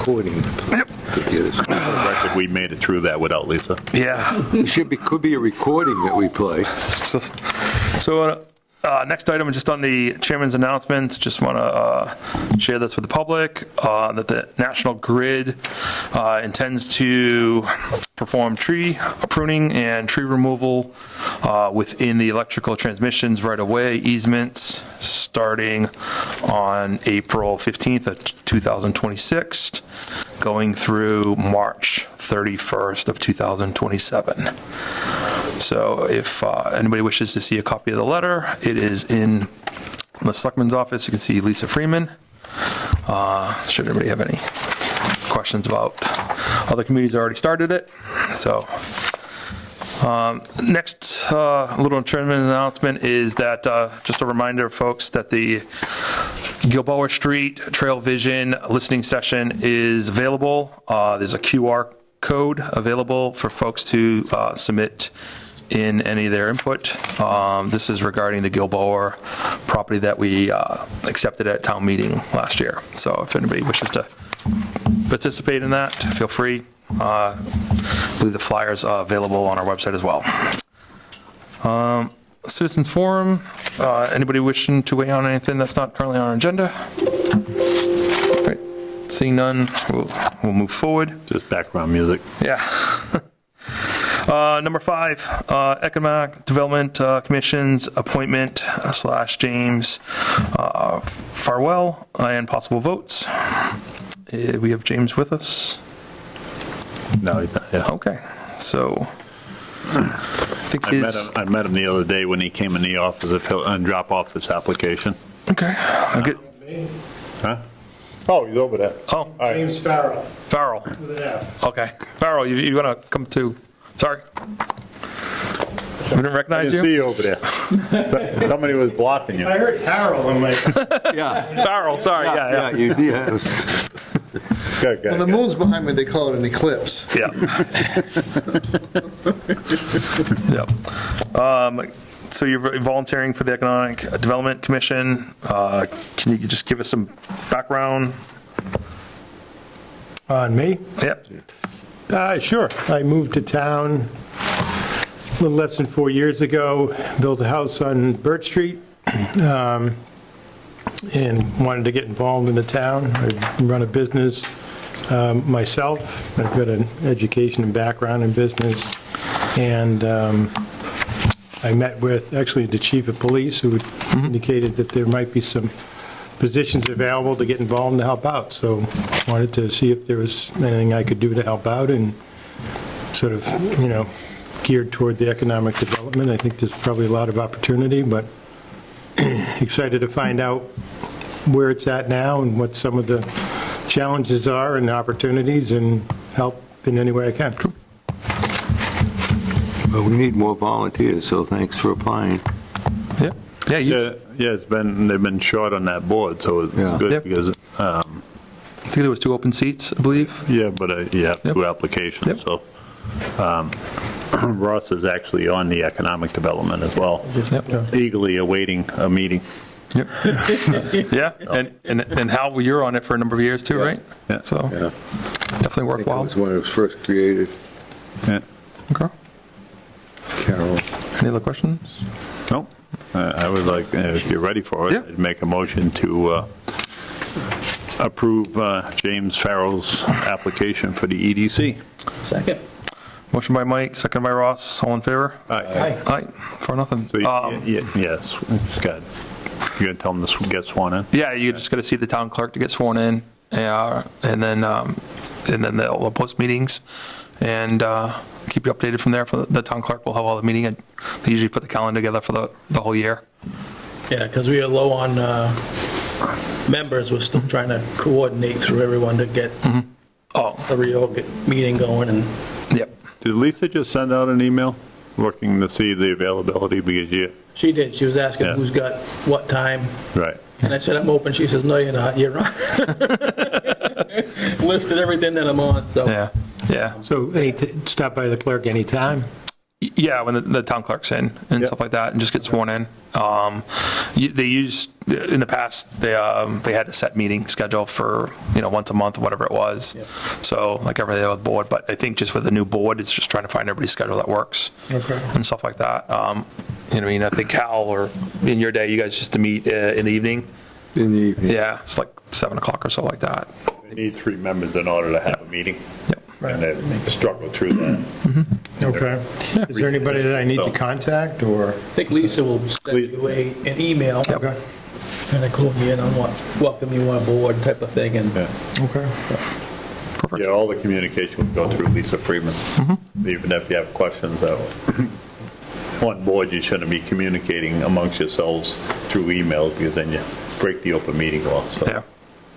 recording. Yep. To get us. For the record, we made it through that without Lisa. Yeah. It could be a recording that we play. So next item, just on the chairman's announcements, just want to share this with the public, that the National Grid intends to perform tree pruning and tree removal within the electrical transmissions right-of-way easements starting on April 15th of 2026, going through March 31st of 2027. So if anybody wishes to see a copy of the letter, it is in the Selectmen's office. You can see Lisa Freeman. Should anybody have any questions about other communities already started it? So next little chairman announcement is that just a reminder, folks, that the Gilboa Street Trail Vision listening session is available. There's a QR code available for folks to submit in any of their input. This is regarding the Gilboa property that we accepted at town meeting last year. So if anybody wishes to participate in that, feel free. I believe the flyers are available on our website as well. Citizens Forum, anybody wishing to weigh on anything that's not currently on our agenda? All right. Seeing none, we'll move forward. Just background music. Yeah. Number 5, Economic Development Commission's appointment / James Farwell and possible votes. We have James with us. No, he's not. Yeah. Okay, so I think I met him the other day when he came in the office and drop off his application. Okay, Huh? Oh, he's over there. Oh, all right. James Farrell. Farrell. With an F. Okay, Farrell, you want to come to? Sorry, we didn't I recognize didn't you. see you over there. Somebody was blocking you. I heard Harold. I'm like, Yeah. Farrell, sorry, yeah. Yeah. Good. when the moon's behind me, they call it an eclipse. Yeah. Yeah. So you're volunteering for the Economic Development Commission. Can you just give us some background? On me? Yep. Sure. I moved to town a little less than 4 years ago, built a house on Birch Street, and wanted to get involved in the town. I run a business myself. I've got an education and background in business, and I met with actually the chief of police, who indicated that there might be some positions available to get involved and to help out. So wanted to see if there was anything I could do to help out, and sort of, geared toward the economic development. I think there's probably a lot of opportunity, but excited to find out where it's at now and what some of the challenges are and the opportunities, and help in any way I can. Well, we need more volunteers, so thanks for applying. Yeah. Yeah. They've been short on that board, so it's good. Yep. Because I think there was 2 open seats, I believe. yeah, but you have 2 applications. Yep. So Ross is actually on the economic development as well, eagerly awaiting a meeting. Yep. Yeah, and Hal, you're on it for a number of years too, right? Yeah. So Yeah. definitely It worthwhile. was when it was first created. Yeah. Okay. Carol. Any other questions? No, I would like, if you're ready for it, Yeah. I'd make a motion to approve James Farrell's application for the EDC. Second. Motion by Mike, second by Ross. All in favor? Aye. Aye. 4-0. So, yes, good. You're going to tell them to get sworn in? Yeah, you just got to see the town clerk to get sworn in, and then they'll post meetings and keep you updated from there. For the town clerk will have all the meeting, and they usually put the calendar together for the whole year. Yeah, because we are low on members. We're still trying to coordinate through everyone to get a real meeting going. And Yep. Did Lisa just send out an email looking to see the availability? Because she did. She was asking who's got what time. right. And I said, I'm open. She says, no, you're not. You're on. Listed everything that I'm on. So. Yeah. So stop by the clerk anytime? Yeah, when the town clerk's in and Yep. stuff like that, and just get sworn in. They used, in the past, they had a set meeting schedule for, once a month, whatever it was. So like every other board, but I think just with the new board, it's just trying to find everybody's schedule that works. Okay. And stuff like that. I think Cal, or in your day, you guys just to meet in the evening. In the evening. Yeah, it's like 7 o'clock or so like that. They need 3 members in order to have a meeting. Yep. And they struggle through that. Okay. Is there anybody that I need to contact, or? I think Lisa will send you an email Okay. and include you in on what, welcome you on board type of thing, and Yeah. Okay. Perfect. Yeah, all the communication would go through Lisa Freeman. Even if you have questions, on board, you shouldn't be communicating amongst yourselves through emails, because then you break the open meeting law. So Yeah.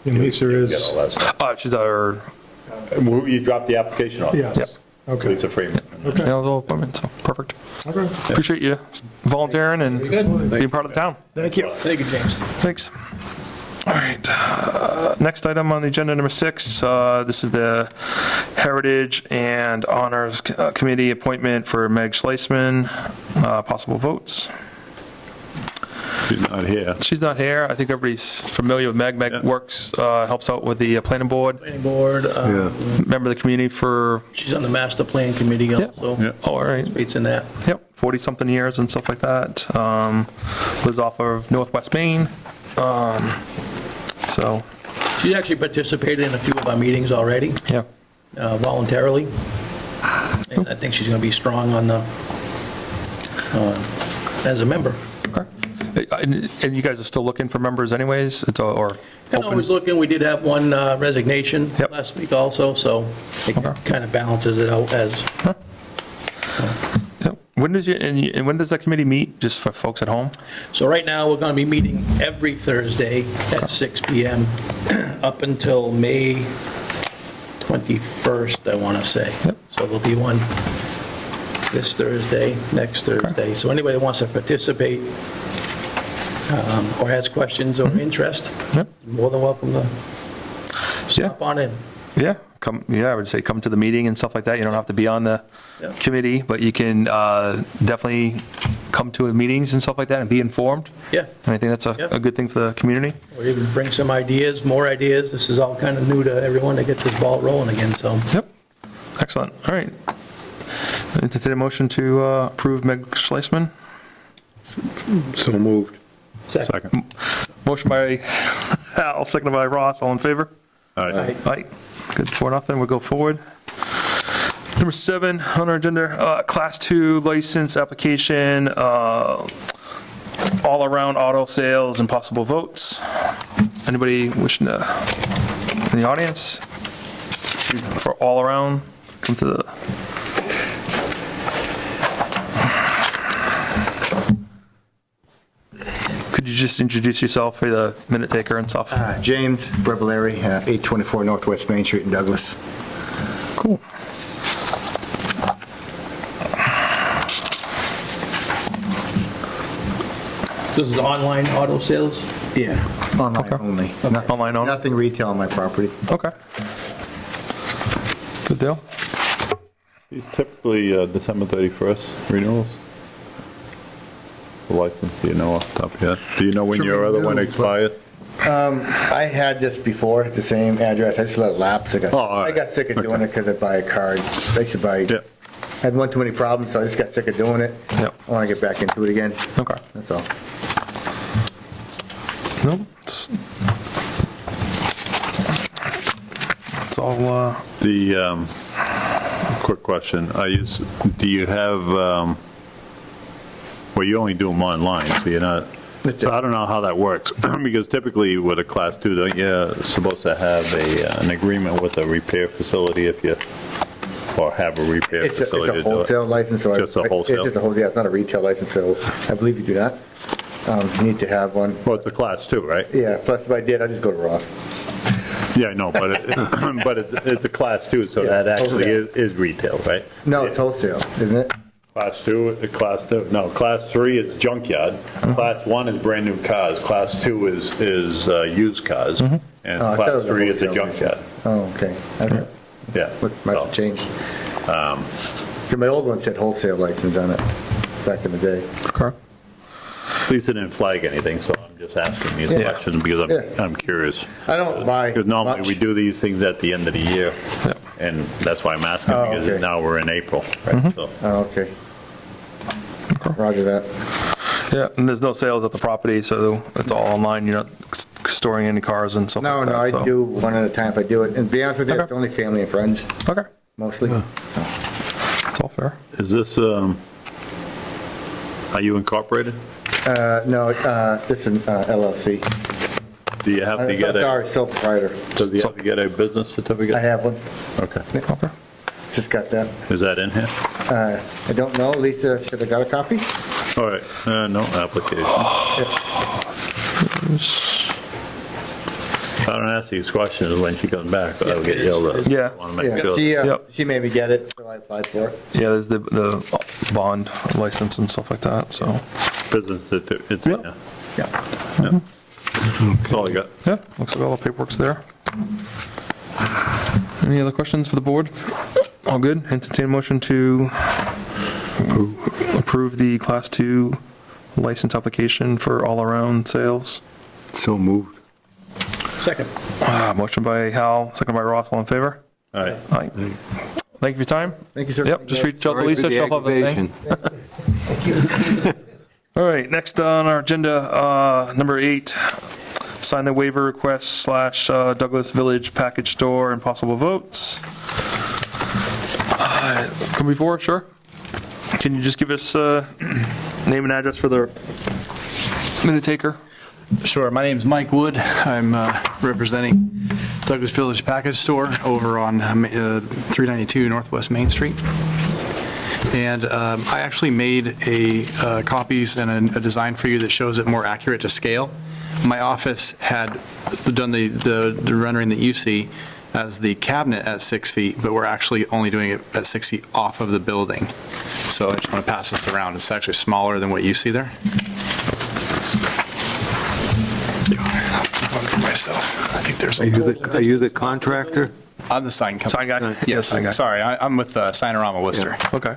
And Lisa get is, all that stuff. She's our, Who you dropped the application on? yes. Yep. Okay. Lisa Freeman. Okay. eligible appointment, so perfect. Okay. Appreciate you volunteering and being part of the town. Thank you. thank you, James. Thanks. All right, next item on the agenda, number 6, this is the Heritage and Honors Committee appointment for Meg Schleisman. Possible votes. She's not here. She's not here. I think everybody's familiar with Meg. Meg Yeah. works, helps out with the planning board, Planning board, Yeah. member of the community for, she's on the master plan committee also. Yeah. oh, all right, Participates in that. yep, 40-something years and stuff like that. Lives off of Northwest Maine. So, She's actually participated in a few of our meetings already, yeah. voluntarily. And I think she's going to be strong on the, as a member. Okay. And you guys are still looking for members anyways? It's or And always open? looking, we did have one resignation Yep. last week also, so it Okay. kind of balances it out as, Yep. When does that committee meet, just for folks at home? so right now, we're going to be meeting every Thursday at 6 PM up until May 21st, I want to say. Yep. So there'll be one this Thursday, next Thursday. So anybody that wants to participate or has questions or interest, Yep. more than welcome to stop on in. Yeah, I would say come to the meeting and stuff like that. You don't have to be on the Yeah. committee, but you can definitely come to meetings and stuff like that and be informed. Yeah, And I think that's Yeah. a good thing for the community. or even bring some ideas, more ideas. This is all kind of new to everyone to get this ball rolling again, so. Yep. Excellent. All right. Entertain a motion to approve Meg Schleisman. So moved. Second. Motion by Al, seconded by Ross. All in favor? All right. Aye. Good, 4-0. We'll go forward. Number 7 on our agenda, Class 2 license application, all-around auto sales and possible votes. Anybody wishing to, in the audience, for all-around, come to the... Could you just introduce yourself for the minute taker and stuff? James Brevolari, 824 Northwest Main Street in Douglas. Cool. This is online auto sales? Yeah, online Okay. only. Online only? Nothing retail on my property. Okay. Good deal. These typically December 31st renewals. The license, do you know off the top of your head? Do you know when To your other one renew, but- expired? I had this before, the same address. I just let it lapse. Oh, all right. I got sick of doing it because I buy a card. I used to buy, Yeah. I had one too many problems, so I just got sick of doing it. Yep. I want to get back into it again. Okay. That's all. Nope. It's all, The, quick question, do you have, well, you only do them online, so you're not, so I don't know how that works, because typically with a Class 2, don't you supposed to have an agreement with a repair facility if you, or have a repair It's a facility to do it? wholesale license, so Just a wholesale? It's just a wholesale, yeah, it's not a retail license, so I believe you do not. You need to have one. Well, it's a Class 2, right? Yeah, plus if I did, I'd just go to Ross. Yeah, I know, but but it's a Class 2, so Yeah, that actually wholesale. is retail, right? No, it's wholesale, isn't it? Class 2, no, Class 3 is junkyard, Class 1 is brand-new cars, Class 2 is used cars, and Oh, I thought it Class was a 3 is a wholesale junkyard. Oh, okay. Okay. Yeah. Must so, have changed. My old one said wholesale license on it back in the day. Okay. At least it didn't flag anything, so I'm just asking these Yeah. questions because Yeah. I'm curious. I don't buy Because normally much. we do these things at the end of the year, Yeah. and that's why I'm asking, Oh, because okay. now we're in April, right? So Oh, okay. Roger that. Yeah, and there's no sales at the property, so it's all online. You're not storing any cars and stuff No, like that. no, I so- do one at a time if I do it. And to be honest with you, Okay. it's only family and friends, Okay, mostly. that's all fair. is this, are you incorporated? No, this is LLC. Do you have to get Sorry, a, sole proprietor. does he have to get a business certificate? I have one. Okay. Okay. Just got that. Is that in here? I don't know. Lisa should have got a copy. All right, no application. If I don't ask these questions when she comes back, I'll get yelled at. Yeah. Want to make Yeah, sure. Yep. she made me get it, so I applied for it. Yeah, there's the bond license and stuff like that, so, Business certificate, it's in Yep. there. Yeah. That's all I got. yeah, looks like all the paperwork's there. Any other questions for the board? All good? Entertain a motion to approve the Class 2 license application for all-around sales. So moved. Second. Motion by Hal, second by Ross, all in favor? All right. Aye. Thank you for your time. Thank you, sir. Yep, just reach out to Sorry for Lisa, the she'll have a thing. aggravation. All right, next on our agenda, number 8, sign the waiver request / Douglas Village Package Store and possible votes. Come before, sure. Can you just give us name and address for the minute taker? Sure. My name's Mike Wood. I'm representing Douglas Village Package Store over on 392 Northwest Main Street. And I actually made copies and a design for you that shows it more accurate to scale. My office had done the rendering that you see as the cabinet at 6 feet, but we're actually only doing it at 6 feet off of the building. So I just want to pass this around. It's actually smaller than what you see there. Myself. I think there's Are you the contractor? I'm the sign company. Sign guy? Yes. Sign guy. Sorry, I'm with Signorama Worcester. Okay.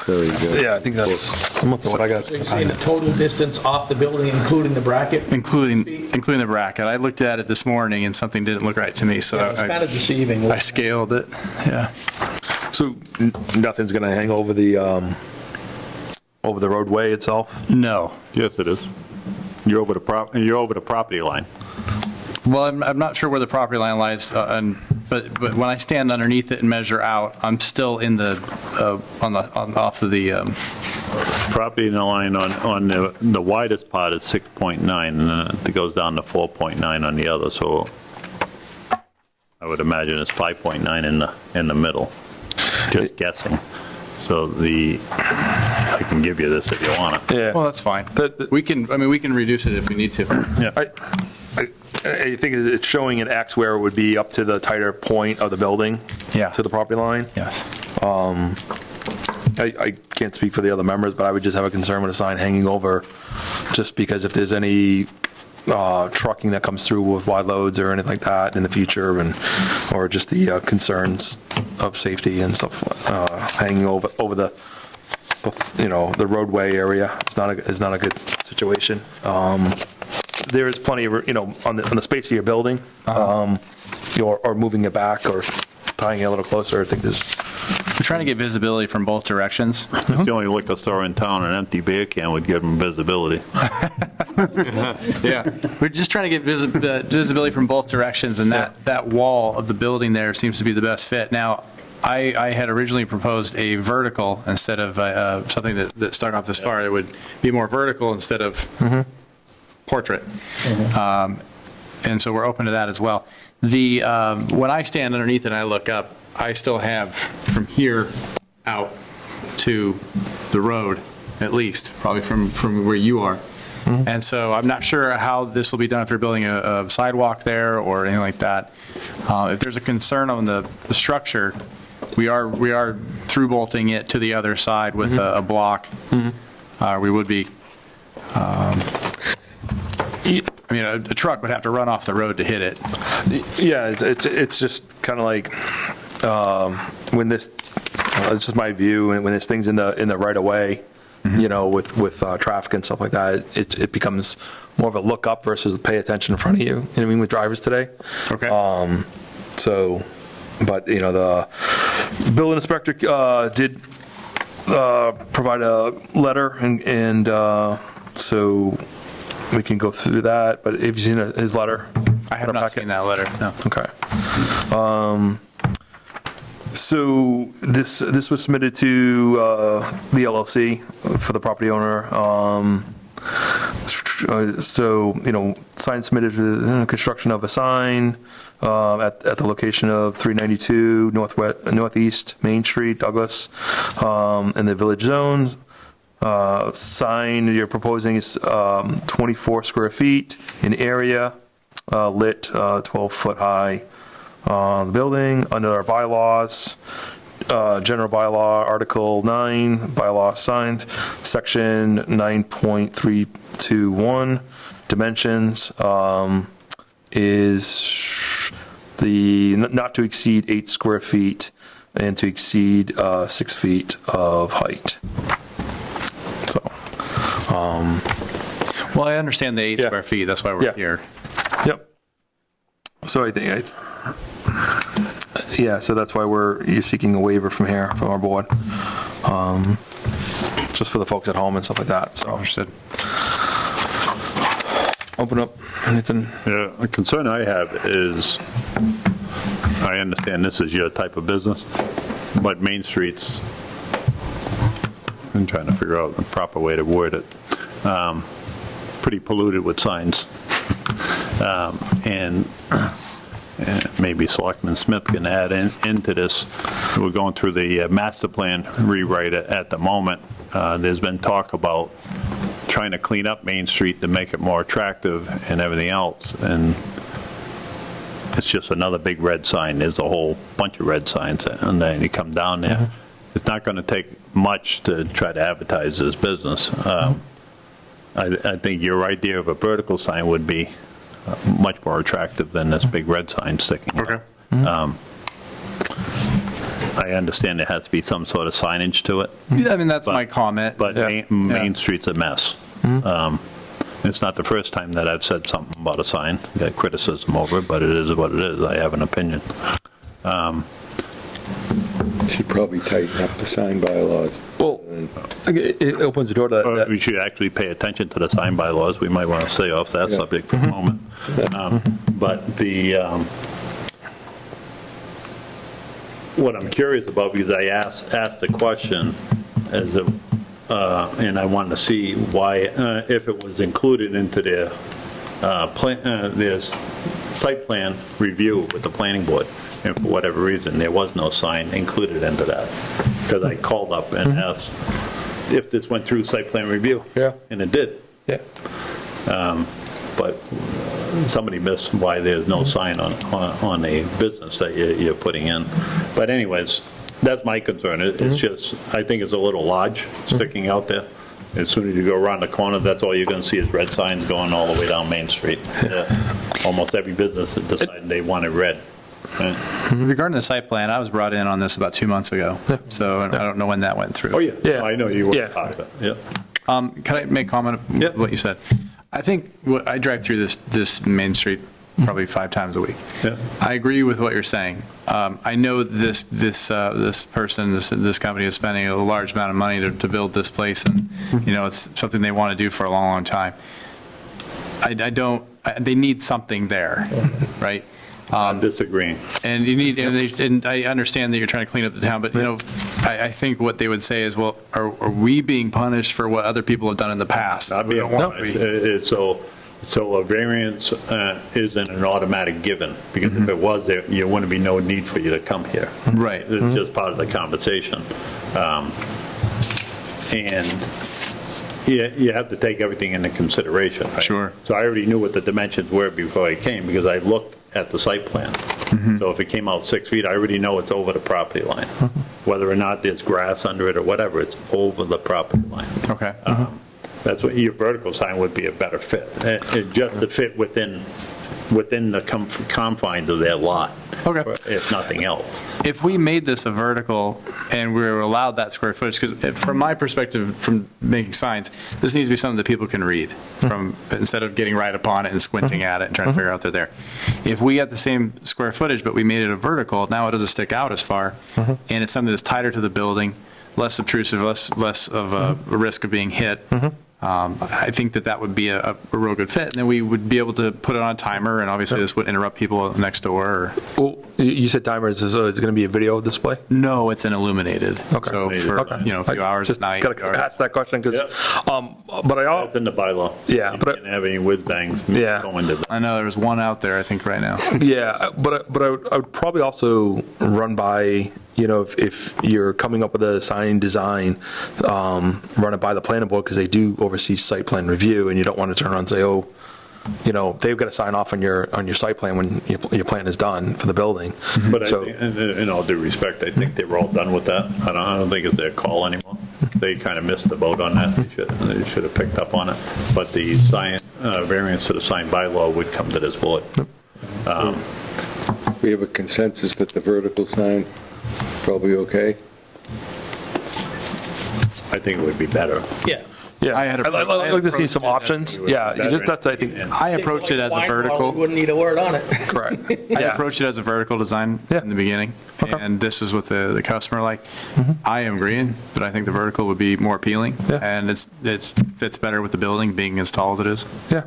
Very good. Yeah, I think that's similar to what I got. So you're saying the total distance off the building, including the bracket? Including the bracket. I looked at it this morning and something didn't look right to me, so Yeah, it's kind of deceiving. I scaled it. Yeah. So nothing's going to hang over the roadway itself? No. Yes, it is. You're over the property line. Well, I'm not sure where the property line lies, but when I stand underneath it and measure out, I'm still in the off of the. Property line on the widest part is 6.9, and then it goes down to 4.9 on the other, so I would imagine it's 5.9 in the middle, just guessing. So I can give you this if you want it. Yeah. Well, that's fine. The- We can reduce it if we need to. I think it's showing an X where it would be up to the tighter point of the building. Yeah. To the property line. Yes. I can't speak for the other members, but I would just have a concern with a sign hanging over, just because if there's any trucking that comes through with wide loads or anything like that in the future, or just the concerns of safety and stuff hanging over the roadway area. It's not a good situation. There is plenty of, on the space of your building, or moving it back or tying it a little closer. I think there's. We're trying to get visibility from both directions. It's the only liquor store in town, an empty beer can would give them visibility. Yeah. We're just trying to get visibility from both directions, and that wall of the building there seems to be the best fit. Now, I had originally proposed a vertical instead of something that stuck off this far. It would be more vertical instead of portrait. And so we're open to that as well. When I stand underneath it and I look up, I still have from here out to the road, at least, probably from where you are. And so I'm not sure how this will be done if you're building a sidewalk there or anything like that. If there's a concern on the structure, we are through bolting it to the other side with a block. We would be. I mean, a truck would have to run off the road to hit it. Yeah, it's just kind of like, when this, it's just my view, and when there's things in the right of way, you know, with traffic and stuff like that, it becomes more of a look up versus pay attention in front of you. You know what I mean, with drivers today. Okay. So, but you know, the building inspector did provide a letter, and so we can go through that. But have you seen his letter? I have not seen that letter, no. Okay. So this was submitted to the LLC for the property owner. So, you know, sign submitted for construction of a sign at the location of 392 Northeast Main Street, Douglas, in the village zone. Sign you're proposing is 24 square feet in area, lit 12-foot high on the building under our bylaws. General bylaw, Article 9, bylaw signs, Section 9.321, dimensions is the not to exceed 8 square feet and to exceed 6 feet of height. So, Well, I understand the 8 Yeah. square feet, that's why we're Yeah. here. yep. So I think yeah, so that's why you're seeking a waiver from our board, just for the folks at home and stuff like that. So Understood. open up anything. Yeah, the concern I have is, I understand this is your type of business, but Main Street's, I'm trying to figure out the proper way to word it, pretty polluted with signs. And maybe Selectman Smith can add into this. We're going through the master plan rewrite at the moment. There's been talk about trying to clean up Main Street to make it more attractive and everything else, and it's just another big red sign. There's a whole bunch of red signs, and then you come down there. It's not going to take much to try to advertise this business. I think your idea of a vertical sign would be much more attractive than this big red sign sticking out. Okay. I understand there has to be some sort of signage to it, Yeah, I mean, that's my comment. but Yeah. Main Street's a mess. It's not the first time that I've said something about a sign, got criticism over it, but it is what it is. I have an opinion. Should probably tighten up the sign bylaws. Well, it opens the door to that. We should actually pay attention to the sign bylaws. We might want to stay off that Yeah. subject for a moment. But what I'm curious about, because I asked the question, and I wanted to see why, if it was included into their site plan review with the planning board, and for whatever reason, there was no sign included into that. Because I called up and asked if this went through site plan review. Yeah. And it did. Yeah. But somebody missed why there's no sign on a business that you're putting in. But anyways, that's my concern. It's just, I think it's a little large sticking out there. As soon as you go around the corner, that's all you're going to see is red signs going all the way down Main Street. Almost every business that decided they wanted red. Right? Regarding the site plan, I was brought in on this about 2 months ago, so I don't know when that went through. Oh, yeah. Yeah. I know you were Yeah. part of it. Yeah. Can I make comment on Yep. what you said? I think I drive through this Main Street probably 5 times a week. Yeah. I agree with what you're saying. I know this person, this company is spending a large amount of money to build this place, and you know it's something they want to do for a long, long time. They need something there, right? I'm disagreeing. And you need, and I understand that you're trying to clean up the town, but you know, I think what they would say is, well, are we being punished for what other people have done in the past? Not We being don't want to be. So a variance isn't an automatic given, because if it was, there wouldn't be no need for you to come here. Right. It's just part of the conversation. And you have to take everything into consideration, right? Sure. So I already knew what the dimensions were before I came, because I looked at the site plan. So if it came out 6 feet, I already know it's over the property line. Whether or not there's grass under it or whatever, it's over the property line. Okay. That's what your vertical sign would be a better fit, just to fit within within the confines of their lot. Okay. If nothing else. If we made this a vertical and we were allowed that square footage, because from my perspective, from making signs, this needs to be something that people can read from, instead of getting right upon it and squinting at it and trying to figure out they're there. If we got the same square footage, but we made it a vertical, now it doesn't stick out as far, and it's something that's tighter to the building, less obtrusive, less of a risk of being hit. I think that would be a real good fit, and then we would be able to put it on a timer, and obviously this would interrupt people next door. Or, Well, you said timers, is it going to be a video display? no, it's an illuminated. Okay. So for a few hours at night. Got to ask that question because, but That's in the bylaw. Yeah, You but can't have any whiz bangs Yeah. going to that. I know there's one out there, I think, right now. yeah, but I would probably also run by, if you're coming up with a sign design, run it by the planning board because they do oversee site plan review, and you don't want to turn around and say, oh, they've got to sign off on your site plan when your plan is done for the building. But So- I think, in all due respect, I think they were all done with that. I don't think it's their call anymore. They kind of missed the boat on that. They should have picked up on it. But the variance to the sign bylaw would come to this board. We have a consensus that the vertical sign probably okay. I think it would be better. Yeah. Yeah, I had I'd like to see some options. Yeah, that's, I think, I approached it as a Wine bottle, vertical. Wouldn't need a word on it. correct. I Yeah. approached it as a vertical design Yeah. in the beginning, Okay. and this is what the customer like. I am agreeing, but I think the vertical would be more appealing, Yeah. and it fits better with the building being as tall as it is. Yeah.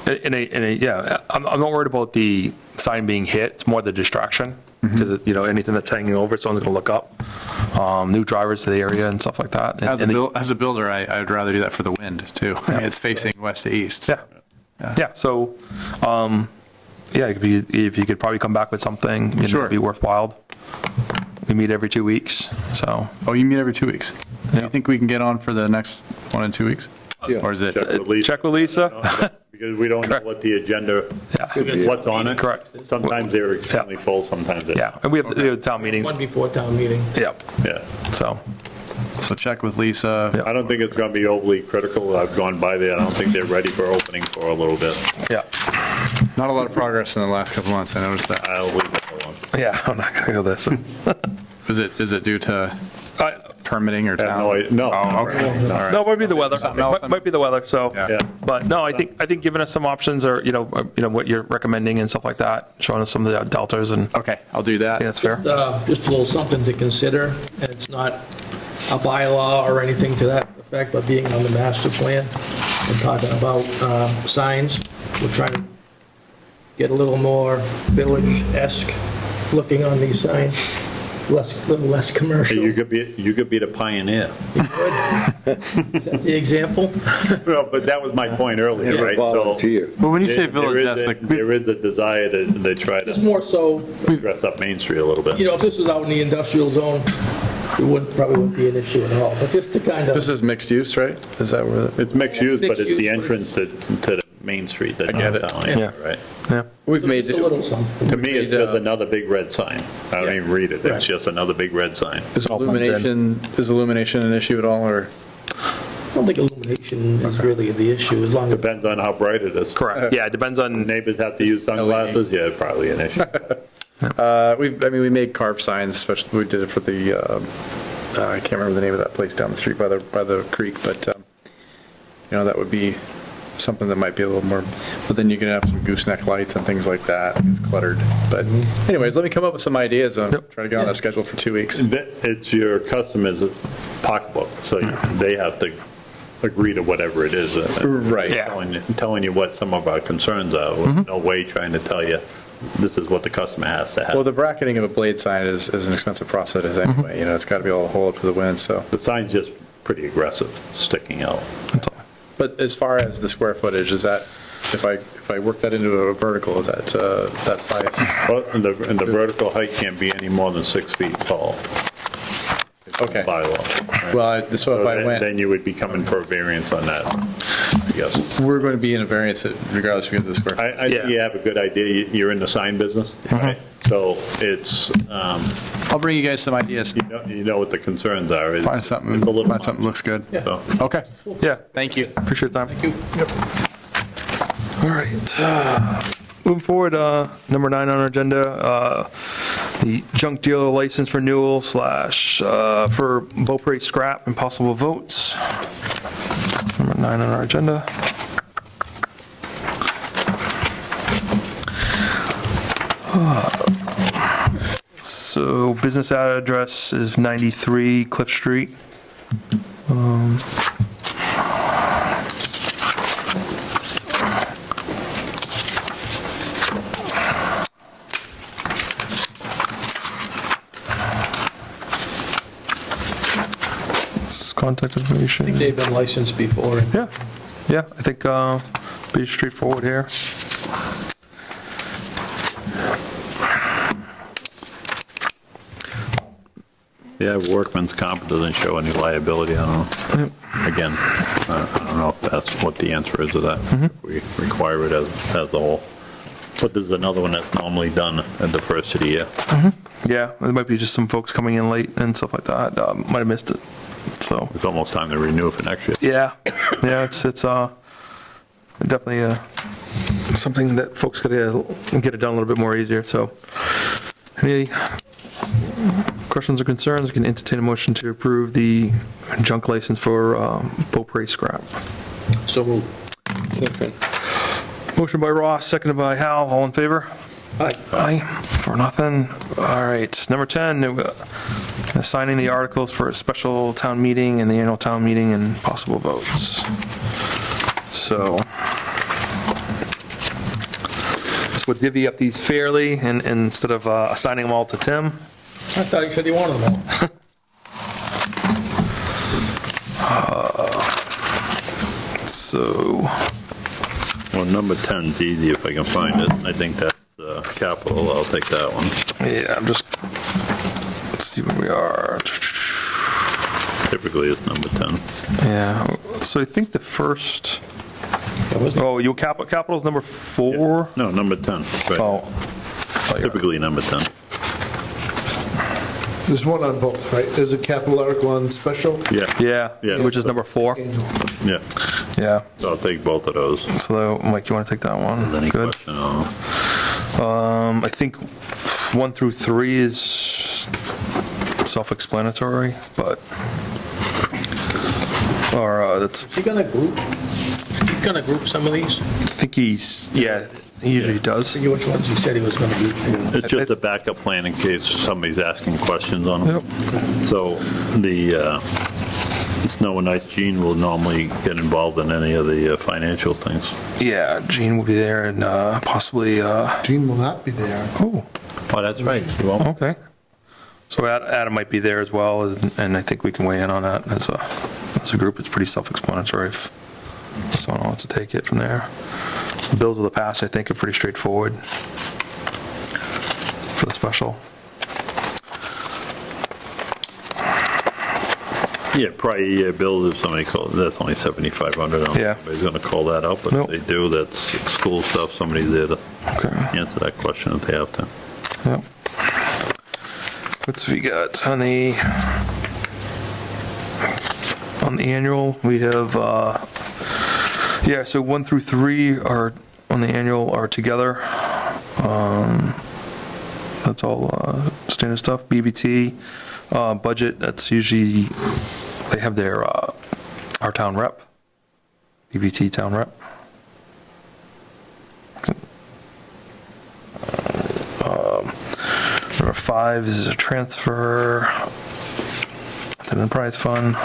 Yeah, I'm not worried about the sign being hit. It's more the distraction because, anything that's hanging over, someone's going to look up. New drivers to the area and stuff like that. As a builder, I would rather do that for the wind, too. I mean, it's facing west to east. Yeah. So, if you could probably come back with something, Sure. it'd be worthwhile. We meet every 2 weeks, so. Oh, you meet every 2 weeks? Do Yeah. you think we can get on for the next 1 in 2 weeks? Yeah. Or is it? Check with Lisa. Check with Lisa. Because we don't know Correct. what the agenda, Yeah. what's on it. Correct. Sometimes they're extremely full, sometimes they're. Yeah, and we have the town meeting. One before town meeting. Yeah, Yeah. so, So check with Lisa. Yeah. I don't think it's going to be overly critical. I've gone by there. I don't think they're ready for opening for a little bit. yeah. Not a lot of progress in the last couple months, I noticed that. I'll leave it alone. Yeah, I'm not going to go this. Is it due to permitting or I have town? no idea. No. Oh, okay. All right. No, it might be the weather. Something else. Might be the weather, so. Yeah. But no, I think giving us some options or, what you're recommending and stuff like that, showing us some of the deltas and I Okay, I'll do that. think that's fair. Just a little something to consider, and it's not a bylaw or anything to that effect, but being on the master plan and talking about signs, we're trying to get a little more village-esque looking on these signs, little less commercial. You could be the pioneer. Is that the example? Well, but that was my point earlier, You're a right? So volunteer. Well, when you say there village, is that's a- like, there is a desire to try It's to more so, dress up Main Street a little bit. if this was out in the industrial zone, it probably wouldn't be an issue at all, but just to kind of. this is mixed use, right? Is that where? It's mixed use, but Mixed it's the use, but entrance to the Main Street. I get it. Yeah. Right? Yeah. We've made Just a little something. To me, it's just another big red sign. I don't even read it. Right. It's just another big red sign. Is illumination an issue at all, or? I don't think illumination is really the issue, as long as. Depends on how bright it is. Correct. Yeah, it depends on, Neighbors have to use sunglasses, yeah, probably an issue. We made carved signs, especially, we did it for the, I can't remember the name of that place down the street by the creek, but, that would be something that might be a little more, but then you can have some gooseneck lights and things like that. It's cluttered. But anyways, let me come up with some ideas and try to get on that schedule for 2 weeks. It's your customer's pocketbook, so they have to agree to whatever it is. Right. Yeah. Telling you what some of our concerns are, with no way trying to tell you, this is what the customer has to have. Well, the bracketing of a blade sign is an expensive process anyway. It's got to be able to hold up to the wind, so. The sign's just pretty aggressive, sticking out. But as far as the square footage, is that, if I work that into a vertical, is that that size? Well, and the vertical height can't be any more than 6 feet tall. Okay. Bylaw. Well, so if I went, Then you would be coming for a variance on that, I guess. we're going to be in a variance regardless because of the square. I think you have a good idea. You're in the sign business, right? So it's, I'll bring you guys some ideas. you know what the concerns are. It's- Find something, it's a little find something much. looks good. So, Okay, yeah. thank you. Appreciate your time. Thank you. All right. moving forward, number 9 on our agenda, the junk dealer license renewal / for Beaupre scrap and possible votes. Number 9 on our agenda. So business address is 93 Cliff Street. Contact I think information. they've been licensed before. Yeah, I think pretty straightforward here. Yeah, workman's comp doesn't show any liability on them. Again, I don't know if that's what the answer is to that. We require it as a whole. But there's another one that's normally done at the first of the year. Yeah, there might be just some folks coming in late and stuff like that. Might have missed it. So It's almost time to renew for next year. yeah, it's definitely something that folks could get it done a little bit more easier. So any questions or concerns? You can entertain a motion to approve the junk license for Beaupre scrap. So moved. Motion by Ross, seconded by Hal. All in favor? Aye. Aye, for nothing. All right, number 10, assigning the articles for a special town meeting and the annual town meeting and possible votes. So, this would divvy up these fairly and instead of assigning them all to Tim. I thought you said you wanted them all. So, Well, number 10's easy if I can find it. I think that's capital. I'll take that one. yeah, let's see where we are. Typically, it's number 10. Yeah, so I think the first, your capital's number 4? No, number 10. Right. Oh. Typically, number 10. There's one on both, right? There's a capital article on special. Yeah. Yeah, which is number 4. Annual. Yeah. Yeah. So I'll take both of those. So, Mike, you want to take that one? Any Good. question? No. I think 1 through 3 is self-explanatory, but, that's, Is he gonna group some of these? I think he usually does. I forget which ones he said he was gonna group. It's just a backup plan in case somebody's asking questions on them. Yep. So the Snow and Ice Gene will normally get involved in any of the financial things. Yeah, Gene will be there and possibly, Gene will not be there. oh, Oh, that's right. You won't? okay. So Adam might be there as well, and I think we can weigh in on that as a group. It's pretty self-explanatory if someone wants to take it from there. The bills of the past, I think, are pretty straightforward for the special. Yeah, prior year bills, if somebody calls, that's only 7,500. I don't know Yeah. if anybody's going to call that out, but Nope. if they do, that's school stuff. Somebody's there to Okay. answer that question if they have to. Yep. What's we got on the annual? We have, so 1 through 3 are on the annual are together. That's all standard stuff. BVT budget. That's usually they have their our town rep. BVT town rep. Number 5 is a transfer to the enterprise fund.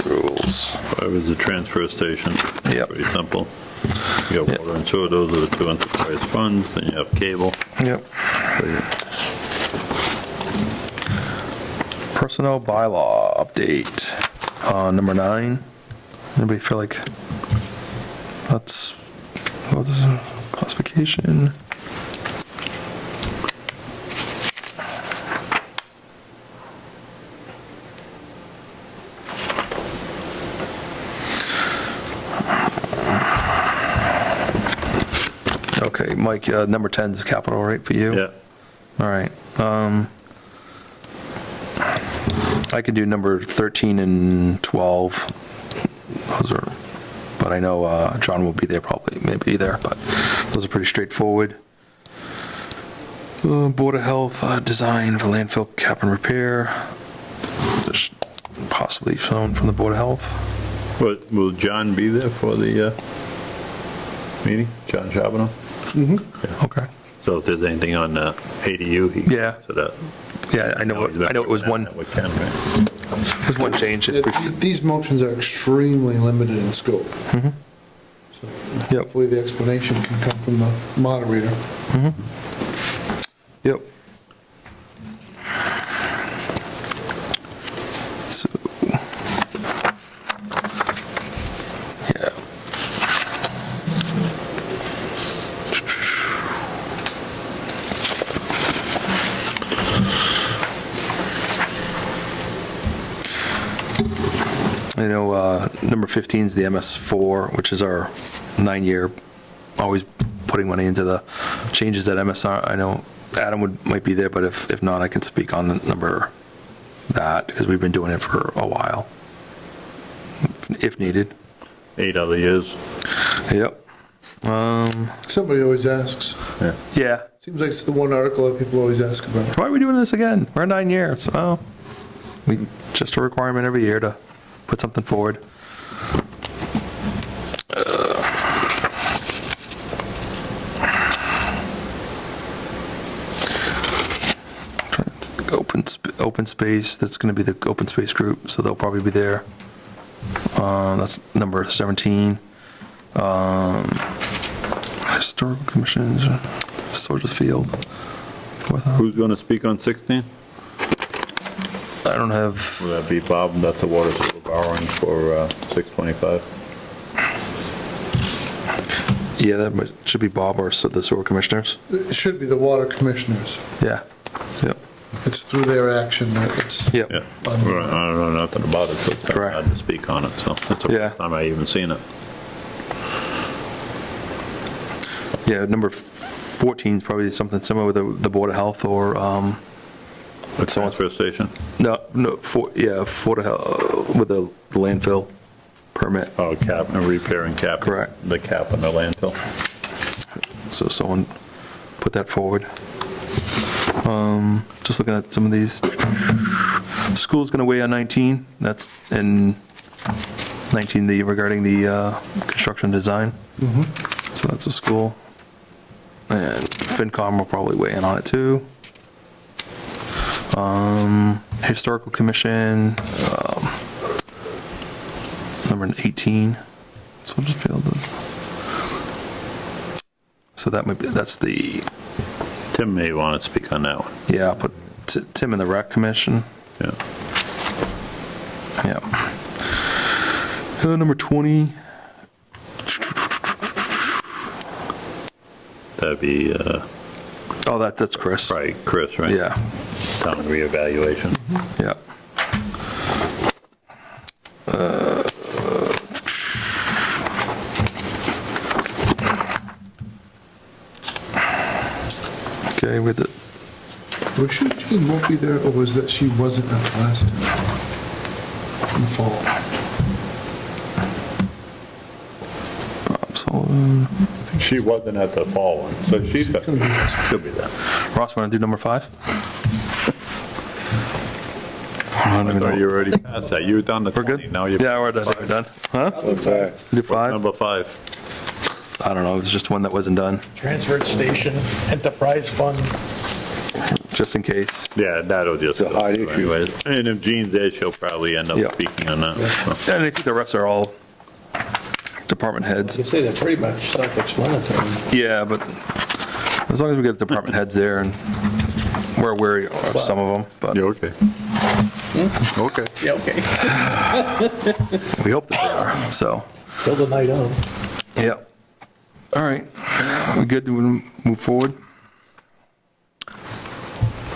Rules. 5 is the transfer station. Yep. Pretty simple. You got Yep. water and sewer, those are the 2 enterprise funds, then you have cable. Yep. Personnel bylaw update, number 9. Anybody feel like that's, what is it, classification? Okay, Mike, number 10 is capital, right, for you? Yeah. All right. I can do number 13 and 12. Those are, but I know John will be there, probably, maybe there, but those are pretty straightforward. Board of Health, design for landfill cap and repair. Just possibly someone from the Board of Health. But will John be there for the meeting? John Charbonneau? Okay. So if there's anything on ADU, he Yeah. so that. Yeah, I know it was one, We can, right? it was one change. Yeah, these motions are extremely limited in scope. So Yep. hopefully the explanation can come from the moderator. Yep. So, yeah. I know number 15 is the MS4, which is our 9-year, always putting money into the changes at MSR. I know Adam might be there, but if not, I can speak on the number that, because we've been doing it for a while, if needed. 8 other years. Yep. Somebody always asks. Yeah. Seems like it's the one article that people always ask about. Why are we doing this again? We're 9 years. Well, just a requirement every year to put something forward. Open space, that's going to be the open space group, so they'll probably be there. That's number 17. Historical commissions, Soldiers Field. Who's going to speak on 16? I don't have, Will that be Bob? That's the water sewer borrowing for 625. yeah, that should be Bob or the sewer commissioners. It should be the water commissioners. Yeah, yep, It's through their action that it's. yep. Yeah. I don't know nothing about it, so it's kind of Correct. hard to speak on it, so it's the Yeah. first time I even seen it. Yeah, number 14 is probably something similar with the Board of Health or, The transfer station? no, Board of Health, with the landfill permit. Oh, cap, and repairing cap. Correct. The cap in the landfill. So someone put that forward. Just looking at some of these. School's going to weigh on 19. That's in 19 regarding the construction design. So that's a school. And FinCom will probably weigh in on it too. Historical Commission, number 18. So just failed those. So that might be, that's the, Tim may want to speak on that one. yeah, I'll put Tim in the Rec Commission. Yeah. Yeah. Number 20. That'd be Oh, that's Chris. probably Chris, right? Yeah, Town reevaluation. yeah. Okay, with the, Was she Jean won't be there, or was that she wasn't at the last time? In the fall. Rob Sullivan. She wasn't at the fall one, so she'll be there. Ross, want to do number 5? I thought you were already past that. You were down to We're 20. good? Now you're. Yeah, we're done. We're done. Huh? Okay. Do 5? Number 5. I don't know, it was just one that wasn't done, Transfer station, enterprise fund. just in case. Yeah, that'll just. It's a hard go issue. anyways. And if Jean's there, she'll probably end Yeah. up speaking on that. so. And I think the rest are all department heads. You say they're pretty much self-explanatory. Yeah, but as long as we get department heads there, and we're wary of some of them, but Yeah, okay. Okay. Yeah, okay. we hope that they are, so, Till the night of. yeah. All right, we good to move forward?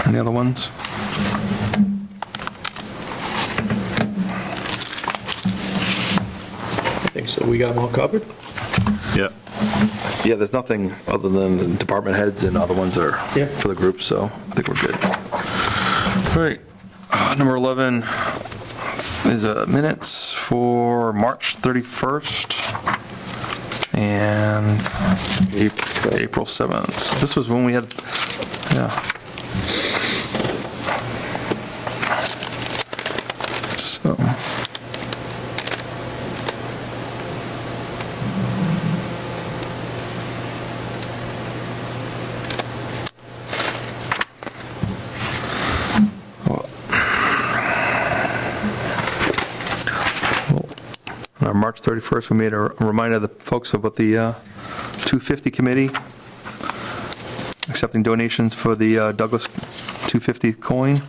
Any other ones? I think so. We got them all covered? Yeah. Yeah, there's nothing other than department heads and other ones that are Yeah. for the group, so I think we're good. All right, number 11, is minutes for March 31st and April 7th. This was when we had, yeah. So. On March 31st, we made a reminder of the folks about the 250 committee, accepting donations for the Douglas 250 coin.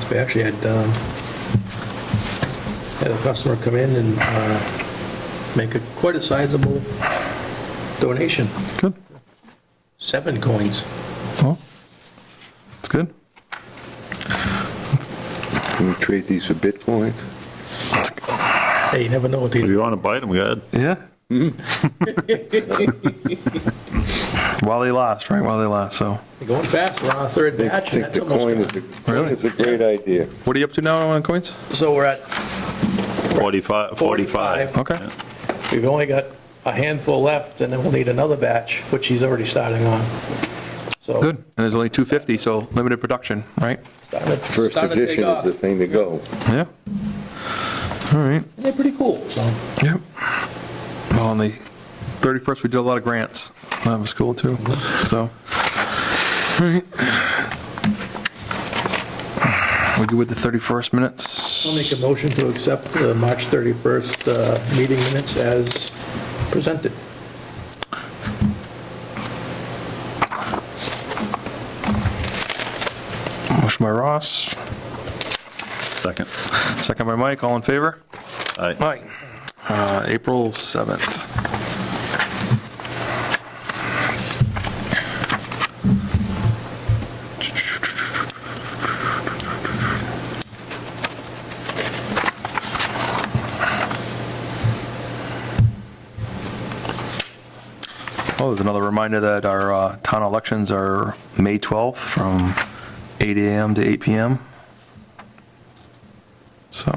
We actually had a customer come in and make quite a sizable donation. Good. 7 coins. Well, that's good. Can we trade these for Bitcoin? Hey, you never know what If the you want to bite them, go ahead. Yeah. While they last, right? While they last, so. They're going fast. We're on our third I batch, and think that's the almost coin is done. Really? a great idea. What are you up to now on coins? So we're at 45. 45. Okay. We've only got a handful left, and then we'll need another batch, which he's already starting on. So Good. And there's only 250, so limited production, right? First starting to take edition is off. the thing to go. Yeah. All right. And they're pretty cool, so. Yep. Well, on the 31st, we did a lot of grants. That was cool, too. So, all right. We good with the 31st minutes? I'll make a motion to accept the March 31st meeting minutes as presented. Motion by Ross, Second. second by Mike, all in favor? Aye. Aye. April 7th. Oh, there's another reminder that our town elections are May 12th from 8 a.m. to 8 p.m. So.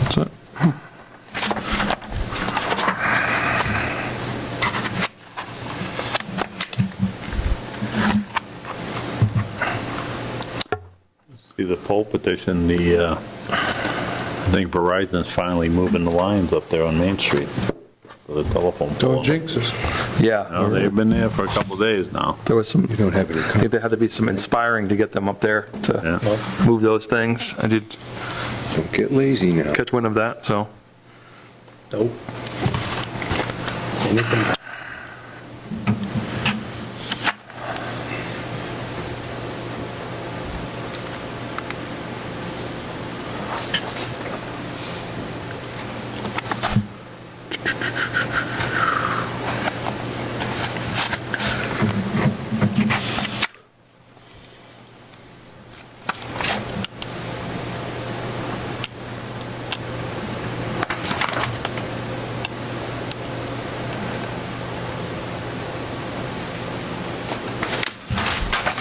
That's it. See the poll petition, I think Verizon's finally moving the lines up there on Main Street for the telephone pole. Don't jinx us. Yeah. No, they've been there for a couple of days now. There was some, You don't have any I think there had to be some inspiring to get them up there to Yeah. move those things. I did Don't get lazy now. catch wind of that, so. Nope. Anything.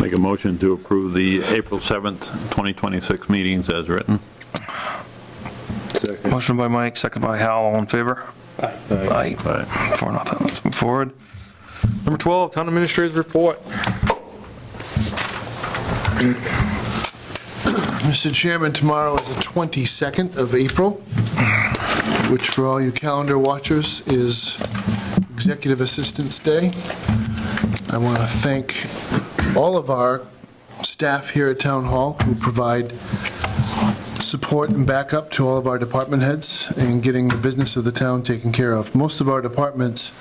Make a motion to approve the April 7th, 2026 meetings as written. Second. Motion by Mike, second by Hal, all in favor? Aye. Aye. Aye. 4-0. Let's move forward. Number 12, Town Administrator's Report. Mr. Chairman, tomorrow is the 22nd of April, which for all you calendar watchers is Executive Assistance Day. I want to thank all of our staff here at Town Hall who provide support and backup to all of our department heads in getting the business of the town taken care of. Most of our departments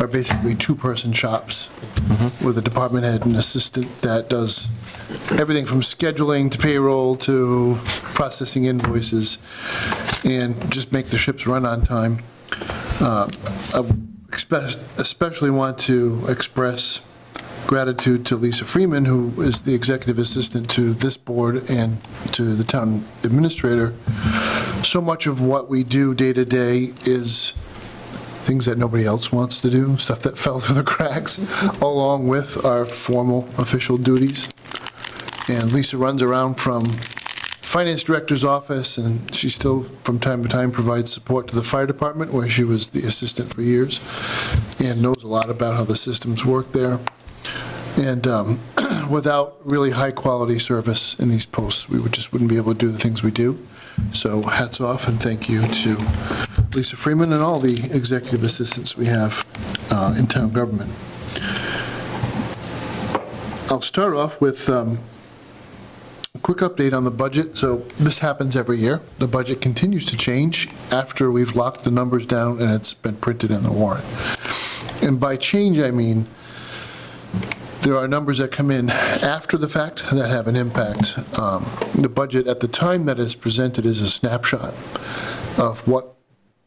are basically two-person shops with a department head and assistant that does everything from scheduling to payroll to processing invoices and just make the ships run on time. I especially want to express gratitude to Lisa Freeman, who is the executive assistant to this board and to the town administrator. So much of what we do day to day is things that nobody else wants to do, stuff that fell through the cracks, along with our formal official duties. And Lisa runs around from finance director's office, and she still, from time to time, provides support to the fire department, where she was the assistant for years, and knows a lot about how the systems work there. And without really high-quality service in these posts, we just wouldn't be able to do the things we do. So hats off, and thank you to Lisa Freeman and all the executive assistants we have in town government. I'll start off with a quick update on the budget. So this happens every year. The budget continues to change after we've locked the numbers down and it's been printed in the warrant. And by change, I mean there are numbers that come in after the fact that have an impact. The budget at the time that is presented is a snapshot of what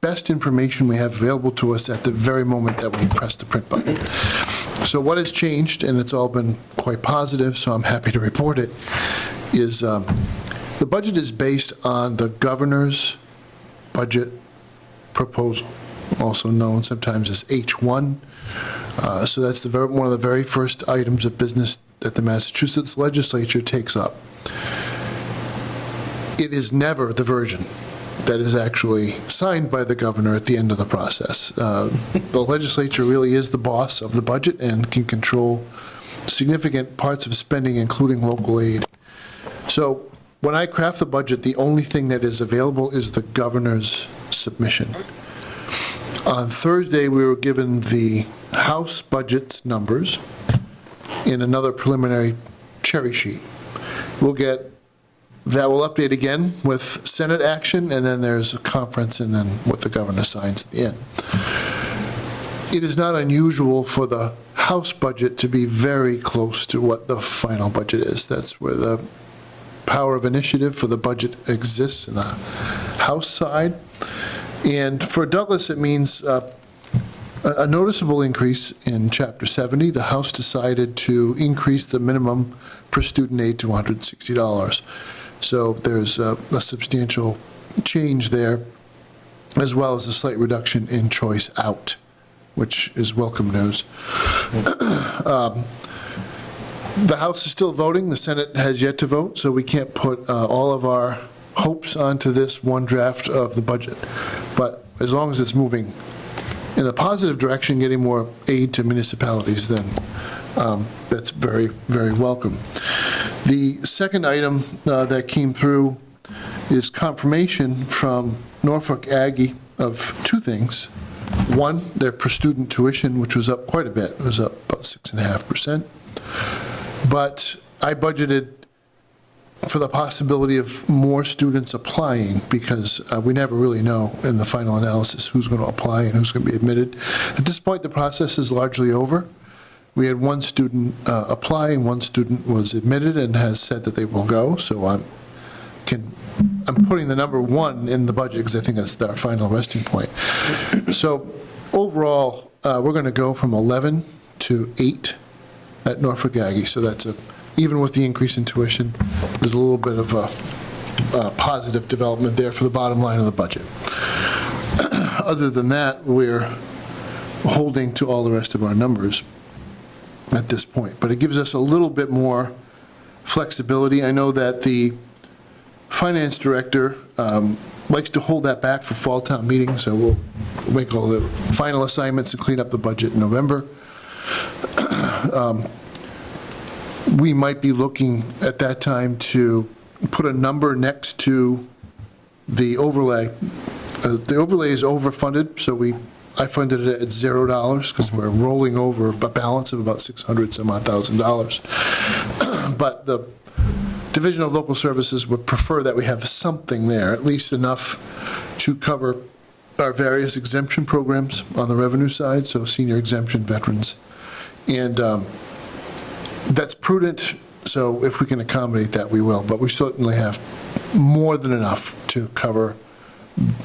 best information we have available to us at the very moment that we press the print button. So what has changed, and it's all been quite positive, so I'm happy to report it, is the budget is based on the governor's budget proposal, also known sometimes as H1. So that's one of the very first items of business that the Massachusetts legislature takes up. It is never the version that is actually signed by the governor at the end of the process. The legislature really is the boss of the budget and can control significant parts of spending, including local aid. So when I craft the budget, the only thing that is available is the governor's submission. On Thursday, we were given the House budget's numbers in another preliminary cherry sheet. That will update again with Senate action, and then there's a conference, and then what the governor signs at the end. It is not unusual for the House budget to be very close to what the final budget is. That's where the power of initiative for the budget exists in the House side. And for Douglas, it means a noticeable increase in Chapter 70. The House decided to increase the minimum per student aid to $160. So there's a substantial change there, as well as a slight reduction in choice out, which is welcome news. The House is still voting. The Senate has yet to vote, so we can't put all of our hopes onto this one draft of the budget. But as long as it's moving in the positive direction, getting more aid to municipalities, then that's very, very welcome. The second item that came through is confirmation from Norfolk Aggie of two things. One, their per student tuition, which was up quite a bit. It was up about 6.5%. But I budgeted for the possibility of more students applying, because we never really know in the final analysis who's going to apply and who's going to be admitted. At this point, the process is largely over. We had one student apply, and one student was admitted and has said that they will go. So I'm putting the number 1 in the budget because I think that's our final resting point. So overall, we're going to go from 11 to 8 at Norfolk Aggie. So that's even with the increase in tuition, there's a little bit of a positive development there for the bottom line of the budget. Other than that, we're holding to all the rest of our numbers at this point, but it gives us a little bit more flexibility. I know that the finance director likes to hold that back for fall town meetings, so we'll make all the final assignments and clean up the budget in November. We might be looking at that time to put a number next to the overlay. The overlay is overfunded, so I funded it at $0 because we're rolling over a balance of about $600 some odd thousand. But the Division of Local Services would prefer that we have something there, at least enough to cover our various exemption programs on the revenue side, so senior exemption, veterans. And that's prudent, so if we can accommodate that, we will. But we certainly have more than enough to cover